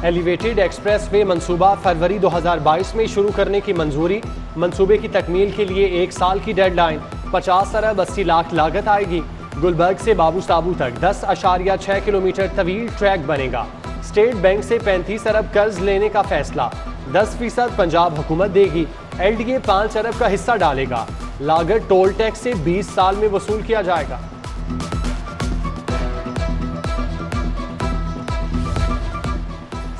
Elevated express way मंसूबा फरवरी 2022 में शुरू करने की मंजूरी। मंसूबे की तकमील के लिए 1 साल की डेडलाइन। 50 अरब 80 लाख लागत आएगी। गुलबर्ग से बाबू साबू तक 10.6 किलोमीटर तवील ट्रैक बनेगा। स्टेट बैंक से 35 अरब कर्ज लेने का फैसला। 10% पंजाब हुकूमत देगी। LDA 5 अरब का हिस्सा डालेगा। लागत टोल टैक्स से 20 साल में वसूल किया जाएगा।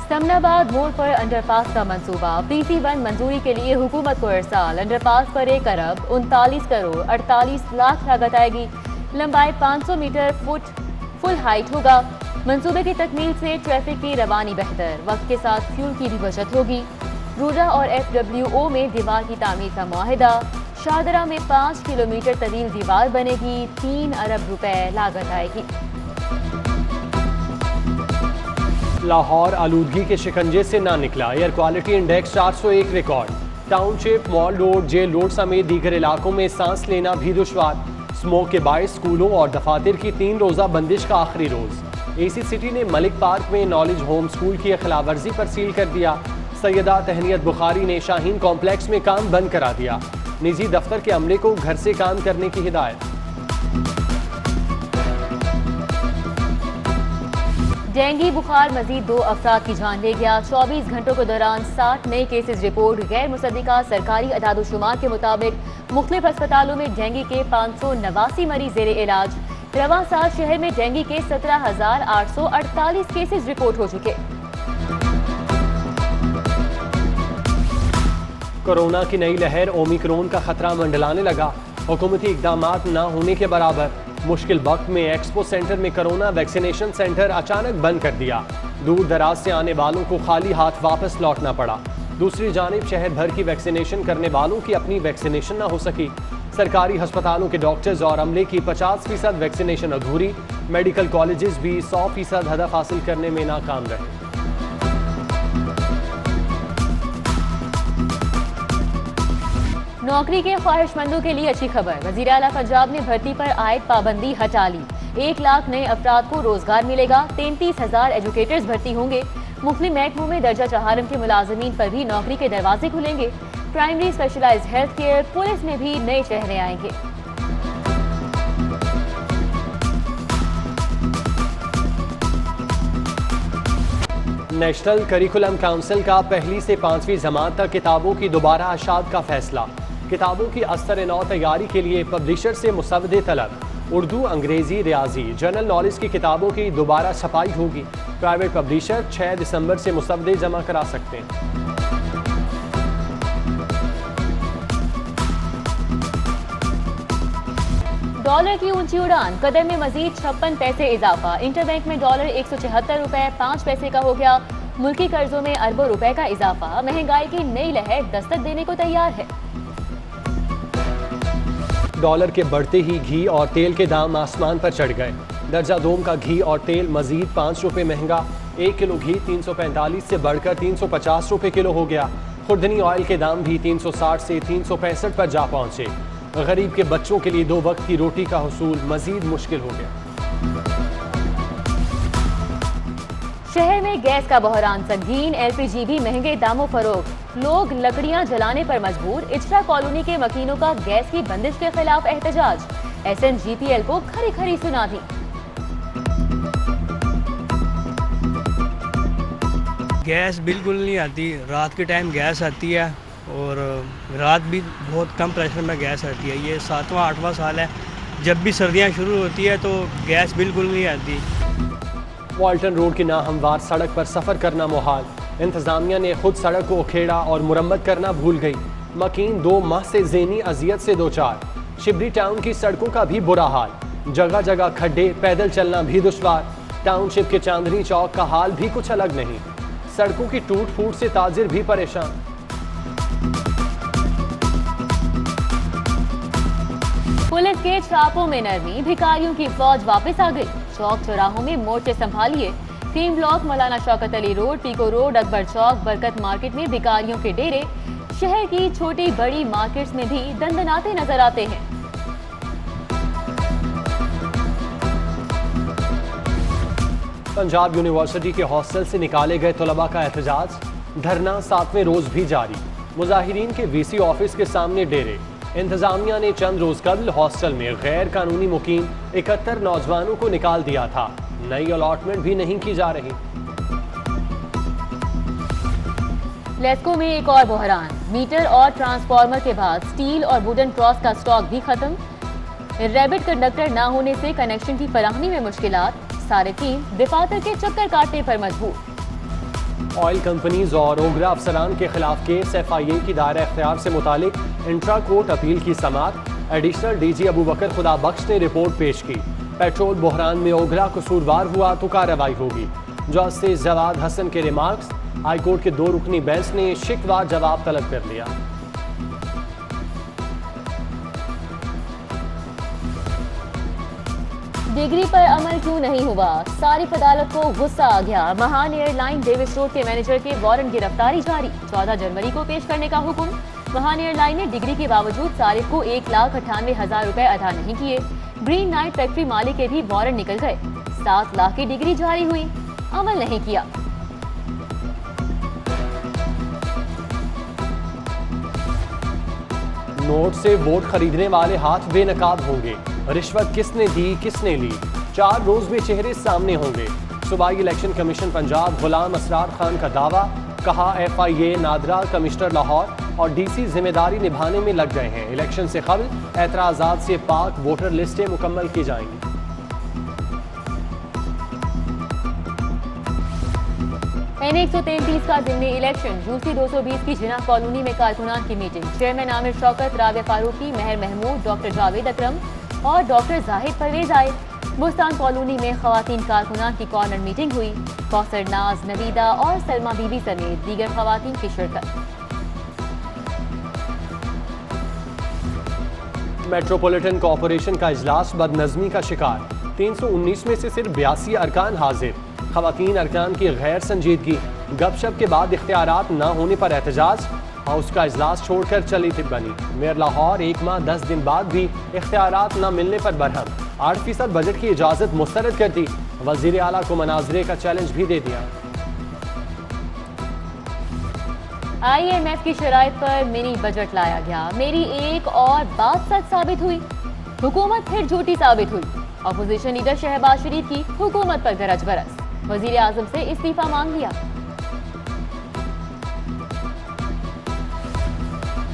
समनाबाद मोड़ पर अंडरपास का मंसूबा। PC1 मंजूरी के लिए हुकूमत को इरसाल। अंडरपास पर 1 अरब 39 करोड़ 48 लाख लागत आएगी। लंबाई 500 मीटर फुल हाइट होगा। मंसूबे की तकमील से ट्रैफिक की रवानी बेहतर, वक्त के साथ फ्यूल की भी बचत होगी। रूजा और FWO में दीवार की तामीर का मुआहिदा। शाहदरा में 5 किलोमीटर तवील दीवार बनेगी। 3 अरब रुपए लागत आएगी। लाहौर आलूदगी के शिकंजे से ना निकला। Air quality index 401 record. Township, mall road, jail road समेत दीगर इलाकों में सांस लेना भी दुश्वार। स्मोक के बायस स्कूलों और दफातर की 3 रोज़ा बंदिश का आखिरी रोज। AC सिटी ने मलिक पार्क में नॉलेज होम स्कूल की खिलाफवर्जी पर सील कर दिया। सैयदा तहनीत बुखारी ने शाहीन कॉम्प्लेक्स में काम बंद करा दिया। निजी दफ्तर के अमले को घर से काम करने की हिदायत। डेंगू बुखार मजीद 2 अफराद की जान ले गया। 24 घंटों के दौरान 60 नए केसेस रिपोर्ट। गैर मुसद्दिका सरकारी अदाद-ओ-शुमार के मुताबिक मुख्तलिफ अस्पतालों में डेंगू के 589 मरीज जेर इलाज। रवां साल शहर में डेंगू के 17,848 केसेस रिपोर्ट हो चुके। कोरोना की नई लहर ओमिक्रॉन का खतरा मंडलाने लगा। हुकूमती इकदामात न होने के बराबर। मुश्किल वक्त में एक्सपो सेंटर में कोरोना वैक्सीनेशन सेंटर अचानक बंद कर दिया। दूर दराज से आने वालों को खाली हाथ वापस लौटना पड़ा। दूसरी जानिब शहर भर की वैक्सीनेशन करने वालों की अपनी वैक्सीनेशन न हो सकी। सरकारी अस्पतालों के डॉक्टर्स और अमले की 50% वैक्सीनेशन अधूरी। मेडिकल कॉलेजेस भी 100% हदफ हासिल करने में नाकाम रहे। नौकरी के ख्वाहिशमंदों के लिए अच्छी खबर। वज़ीर आला पंजाब ने भर्ती पर आयद पाबंदी हटा ली। 1 लाख नए अफराद को रोजगार मिलेगा। 33,000 एजुकेटर्स भर्ती होंगे। मुख्तलिफ महकमों में दर्जा चहारम के मुलाजमीन पर भी नौकरी के दरवाजे खुलेंगे। Primary specialised health care, police में भी नए चेहरे आएंगे। नेशनल करिकुलम काउंसिल का पहली से 5वीं जमात तक किताबों की दोबारा आशात का फैसला। किताबों की अस्तर नौ तैयारी के लिए पब्लिशर से मुसवदे तलब। उर्दू, अंग्रेजी, रियाजी, जनरल नॉलेज की किताबों की दोबारा छपाई होगी। प्राइवेट पब्लिशर 6 दिसंबर से मुसवदे जमा करा सकते हैं। डॉलर की ऊंची उड़ान। कदर में मजीद 56 पैसे इजाफा। इंटरबैंक में डॉलर 176 रुपए 5 पैसे का हो गया। मुल्की कर्जों में अरबों रुपए का इजाफा। महंगाई की नई लहर दस्तक देने को तैयार है। डॉलर के बढ़ते ही घी और तेल के दाम आसमान पर चढ़ गए। दर्जा दोम का घी और तेल मजीद 5 रुपए महंगा। 1 किलो घी 345 से बढ़कर 350 रुपए किलो हो गया। खुर्दनी ऑयल के दाम भी 360 से 365 पर जा पहुंचे। गरीब के बच्चों के लिए 2 वक्त की रोटी का हुसूल मजीद मुश्किल हो गया। शहर में गैस का बहरान संगीन। LPG भी महंगे दामों फरोख्त। लोग लकड़ियां जलाने पर मजबूर। इजरा कॉलोनी के मकीनों का गैस की बंदिश के खिलाफ एहतजाज। SNGPL को खरी खरी सुना दी। गैस बिल्कुल नहीं आती। रात के टाइम गैस आती है और रात भी बहुत कम प्रेशर में गैस आती है। ये 7वां 8वां साल है। जब भी सर्दियां शुरू होती है तो गैस बिल्कुल नहीं आती। वाल्टन रोड की नाहमवार सड़क पर सफ़र करना मुहाल। इंतज़ामिया ने खुद सड़क को उखेड़ा और मुरम्मत करना भूल गई। मकीन 2 माह से ज़ेनी अजियत से 2-4। शिबरी टाउन की सड़कों का भी बुरा हाल। जगह जगह खड्डे, पैदल चलना भी दुश्वार। टाउनशिप के चांदनी चौक का हाल भी कुछ अलग नहीं। सड़कों की टूट फूट से ताजिर भी परेशान। पुलिस के छापों में नरमी। भिखारियों की फौज वापस आ गई। चौक चौराहों में मोर्चे संभालिए। Cream block, Maulana Shaukat Ali road, Peco road, Akbar चौक, बरकत मार्केट में भिखारियों के डेरे। शहर की छोटी बड़ी मार्केट्स में भी दंदनाते नजर आते हैं। पंजाब यूनिवर्सिटी के हॉस्टल से निकाले गए तलबा का एहतजाज, धरना 7वें रोज भी जारी। मुजाहिरीन के वीसी ऑफिस के सामने डेरे। इंतजामिया ने चंद रोज कबल हॉस्टल में गैर कानूनी मुकीम 71 नौजवानों को निकाल दिया था। नई अलॉटमेंट भी नहीं की जा रही। लेस्को में एक और बहरान, मीटर और ट्रांसफार्मर के बाद स्टील और वुडन क्रॉस का स्टॉक भी खत्म। रैबिट कंडक्टर न होने से कनेक्शन की फराहमी में मुश्किलात। सारिफीन दफातर के चक्कर काटने पर मजबूर। ऑयल कंपनीज और ओगरा अफसरान के खिलाफ केस FIA की दायरा इख्तियार से मुतालिक इंट्रा कोर्ट अपील की समात। एडिशनल DG अबू बकर खुदा बख्श ने रिपोर्ट पेश की। पेट्रोल बहरान में ओगरा कसूरवार हुआ तो कार्रवाई होगी। जस्टिस जवाद हसन के रिमार्क्स। हाईकोर्ट के 2 रुकनी बेंच ने शिकवा जवाब तलब कर लिया। डिग्री पर अमल क्यों नहीं हुआ, सारिफ अदालत को गुस्सा आ गया। महान एयरलाइन डेविस रोड के मैनेजर के वारंट गिरफ्तारी जारी। 14 जनवरी को पेश करने का हुक्म। महान एयरलाइन ने डिग्री के बावजूद सारिफ को 1,98,000 रुपए अदा नहीं किए। ग्रीन नाइट फैक्ट्री मालिक के भी वारंट निकल गए। 7 लाख की डिग्री जारी हुई, अमल नहीं किया। नोट से वोट खरीदने वाले हाथ बेनकाब होंगे। रिश्वत किसने दी किसने ली, 4 रोज में चेहरे सामने होंगे। सूबाई इलेक्शन कमीशन पंजाब गुलाम असरार खान का दावा। कहा FIA, नादरा, कमिश्नर लाहौर और DC जिम्मेदारी निभाने में लग गए हैं। इलेक्शन से कबल एतराजात से पाक वोटर लिस्टें मुकम्मल की जाएंगी। N133 का जिमनी इलेक्शन। यूसी 220 की जिना कॉलोनी में कारकुनान की मीटिंग। चेयरमैन आमिर शौकत, राबिया फारूकी, मेहर महमूद, डॉक्टर जावेद अकरम और डॉक्टर जाहिद परवेज आए। बुस्तान कॉलोनी में खवातीन कारकुनान की कॉर्नर मीटिंग हुई। कौसर नाज, नवीदा और सलमा बीबी समेत दीगर खवातीन की शिरकत। मेट्रोपॉलिटन कॉरपोरेशन का इजलास बदनज़मी का शिकार। 319 में से सिर्फ 82 अरकान हाजिर। खवातीन अरकान की गैर संजीदगी। गपशप के बाद इख्तियारात न होने पर एहतजाज। हाउस का इजलास छोड़कर चली थी बनी। मेयर लाहौर 1 माह 10 दिन बाद भी इख्तियारात न मिलने पर बरहम। 8% बजट की इजाजत मुस्तरद कर दी। वजीर आला को मनाजरे का चैलेंज भी दे दिया। IMF की शराइत पर मिनी बजट लाया गया। मेरी एक और बात सच साबित हुई। हुकूमत फिर झूठी साबित हुई। अपोजिशन लीडर शहबाज शरीफ की हुकूमत पर गरज बरस। वजीर आजम से इस्तीफा मांग लिया।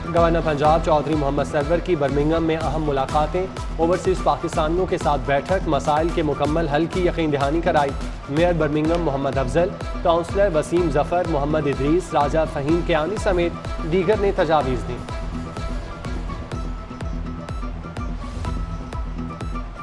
गवर्नर पंजाब चौधरी मोहम्मद सरवर की बर्मिंघम में अहम मुलाकातें। ओवरसीज पाकिस्तानियों के साथ बैठक। मसाइल के मुकम्मल हल की यकीन दहानी कराई। Mayor Birmingham Mohammad Afzal, councillor Waseem Zafar, Mohammad Idrees, Raja Faheem Kiyani समेत दीगर ने तजावीज़ दी।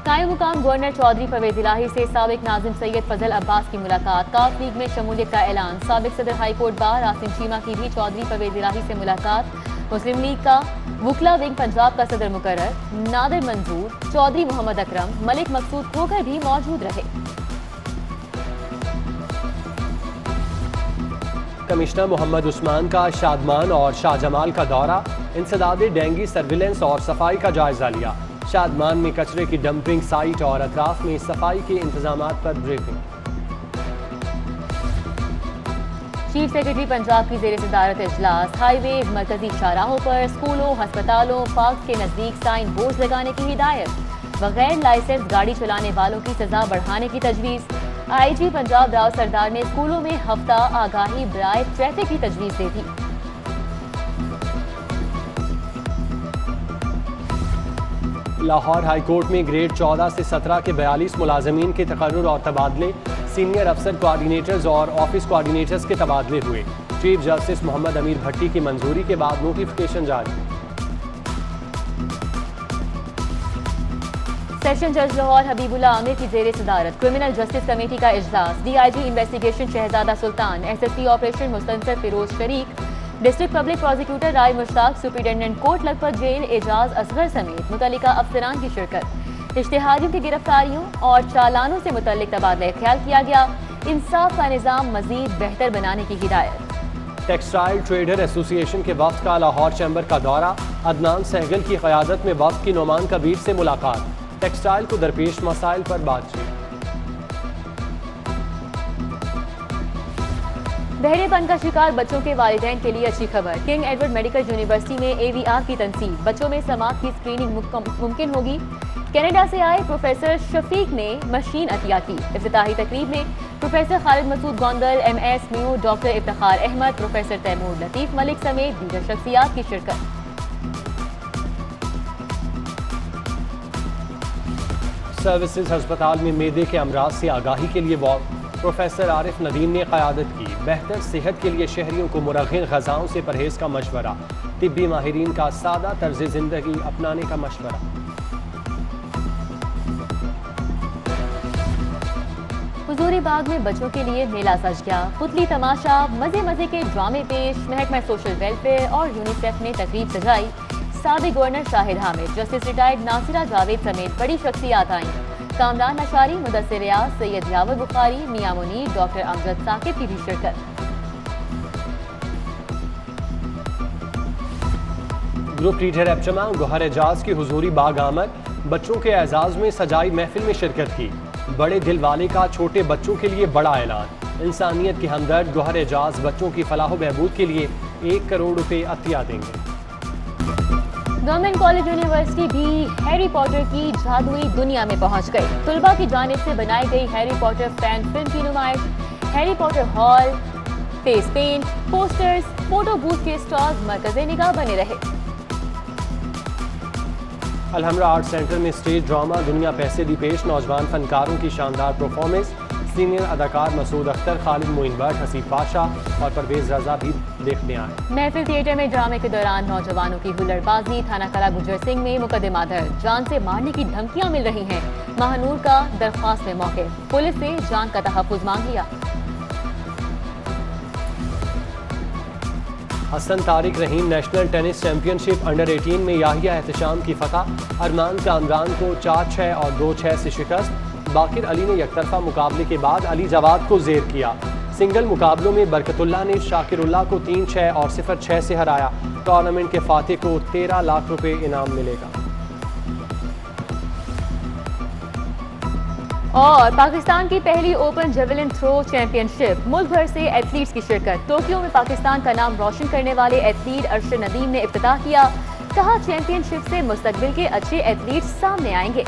कायम मुकाम गवर्नर चौधरी परवेज इलाही से साबिक नाजिम सैयद फजल अब्बास की मुलाकात। काफ लीग में शमूलियत का ऐलान। साबिक सदर high court bar Asim Cheema की भी चौधरी परवेज इलाही से मुलाकात। मुस्लिम लीग का वुकला विंग पंजाब का सदर मुकर्रर नादिर मंजूर, चौधरी मोहम्मद अकरम, मलिक मकसूद खोकर भी मौजूद रहे। कमिश्नर मोहम्मद उस्मान का शादमान और शाहजमाल का दौरा। इंसदाद डेंगी सर्विलेंस और सफाई का जायजा लिया। शादमान में कचरे की डंपिंग साइट और अतराफ में सफाई के इंतजामात पर ब्रीफिंग। चीफ सेक्रेटरी पंजाब की जेर सदारत इजलास। हाईवे, मरकजी शाहराहों पर स्कूलों, अस्पतालों, पार्क के नजदीक साइन बोर्ड लगाने की हिदायत। बगैर लाइसेंस गाड़ी चलाने वालों की सजा बढ़ाने की तजवीज़। IG पंजाब राव सरदार ने स्कूलों में हफ्ता आगाही बराए ट्रैफिक की तजवीज़ दे दी। लाहौर हाई कोर्ट में ग्रेड 14 से 17 के 42 मुलाजमीन के तकर्रुर और तबादले। सीनियर अफसर कोऑर्डिनेटर्स और ऑफिस कोऑर्डिनेटर्स के तबादले हुए। चीफ जस्टिस मोहम्मद अमीर भट्टी की मंजूरी के बाद नोटिफिकेशन जारी। सेशन जज लाहौर हबीबुल्ला आमिर की जेर सदारत क्रिमिनल जस्टिस कमेटी का इजलास। DIG investigation Shahzada Sultan, SSP operation Mustansar Feroz शरीक, district public prosecutor Rai Mushtaq, superintendent Kot Lakhpat jail Ejaz Asghar समेत मुतल्लिका अफसरान की शिरकत। इश्तिहारियों की गिरफ्तारियों और चालानों से मुतल्लिक तबादला ख्याल किया गया। इंसाफ का निज़ाम मजीद बेहतर बनाने की हिदायत। टेक्सटाइल ट्रेडर एसोसिएशन के वफ्द का लाहौर चैम्बर का दौरा। अदनान सहगल की क़यादत में वफ्द की नोमान कबीर से मुलाकात। टेक्सटाइल को दरपेश मसाइल पर बातचीत। बहरेपन का शिकार बच्चों के वालिदैन के लिए अच्छी खबर। किंग एडवर्ड मेडिकल यूनिवर्सिटी में AVR की तनसीब, बच्चों में समात की स्क्रीनिंग मुमकिन होगी। कनाडा से आए प्रोफेसर शफीक ने मशीन अतिया की। इफ्तिताही तकरीब में प्रोफेसर खालिद मसूद गोंदल, MS म्यू, डॉक्टर इफ्तिखार अहमद, प्रोफेसर तैमूर लतीफ मलिक समेत दीगर शख्सियात की शिरकत। सर्विसेज अस्पताल में मेदे के अमराज से आगाही के लिए वॉक, प्रोफेसर आरिफ नदीम ने क़यादत की। बेहतर सेहत के लिए शहरियों को मुरग़्गिन ग़ज़ाओं से परहेज़ का मशवरा, तिब्बी माहिरीन का सादा तर्ज़ ज़िंदगी अपनाने का मशवरा। हुजूरी बाग में बच्चों के लिए मेला सज गया। पुतली तमाशा, मजे मजे के ड्रामे पेश, महकमा सोशल वेलफेयर और यूनिसेफ ने तकरीब सजाई। साबिक़ governor Shahid Hamid, justice retired Nasira Javed समेत बड़ी शख्सियात आईं। कामरान अशारी, मुदस्सिर रियाज, सैयद यावर बुखारी, मियां मुनीर, डॉक्टर अमजद साकिब की भी शिरकत। ग्रुप लीडर एबचमा गौहर एजाज की हुजूरी बाग आमद, बच्चों के एजाज में सजाई महफिल में शिरकत की। बड़े दिल वाले का छोटे बच्चों के लिए बड़ा ऐलान, इंसानियत के हमदर्द गौहर एजाज बच्चों की फलाह बहबूद के लिए 1 करोड़ रुपए अतिया देंगे। गवर्नमेंट कॉलेज यूनिवर्सिटी भी हैरी पॉटर की जादुई दुनिया में पहुंच गई। तुलबा की जानिब से बनाई गई हैरी पॉटर फैन फिल्म की नुमाइश, Harry Potter hall, face paint, posters, photo booth के स्टॉल्स मरकज़े निगाह बने रहे। अलहमरा आर्ट सेंटर में स्टेज ड्रामा दुनिया पैसे दी पेश, नौजवान फनकारों की शानदार परफॉर्मेंस। सीनियर अदाकार मसूद अख्तर, खालिद मोइन भट्ट, हसीब पाशा और परवेज रजा भी देखने आए। महफिल थिएटर में ड्रामे के दौरान नौजवानों की हुल्लड़बाजी, थाना कला गुजर सिंह में मुकदमा दर्ज, जान से मारने की धमकियां मिल रही हैं। महानूर का दरख्वास्त में मौके, पुलिस से जान का तहफ़्फ़ुज़ मांग लिया। हसन तारिक रहीम नेशनल टेनिस चैंपियनशिप अंडर 18 में याहिया एहतशाम की फतह, अरमान कामरान को 4-6 और 2-6 से शिकस्त। बाकिर अली ने एकतरफा मुकाबले के बाद अली जवाद को जेर किया। सिंगल मुकाबलों में बरकतुल्लाह ने शाकिरुल्लाह को 3-6 और 0-6 से हराया। टूर्नामेंट के फातिह को 13 लाख रुपए इनाम मिलेगा। और पाकिस्तान की पहली ओपन जेवलिन थ्रो चैंपियनशिप, मुल्क भर से एथलीट्स की शिरकत। टोक्यो में पाकिस्तान का नाम रोशन करने वाले एथलीट अरशद नदीम ने इफ्तिताह किया। कहा, चैंपियनशिप से मुस्तकबिल के अच्छे एथलीट्स सामने आएंगे।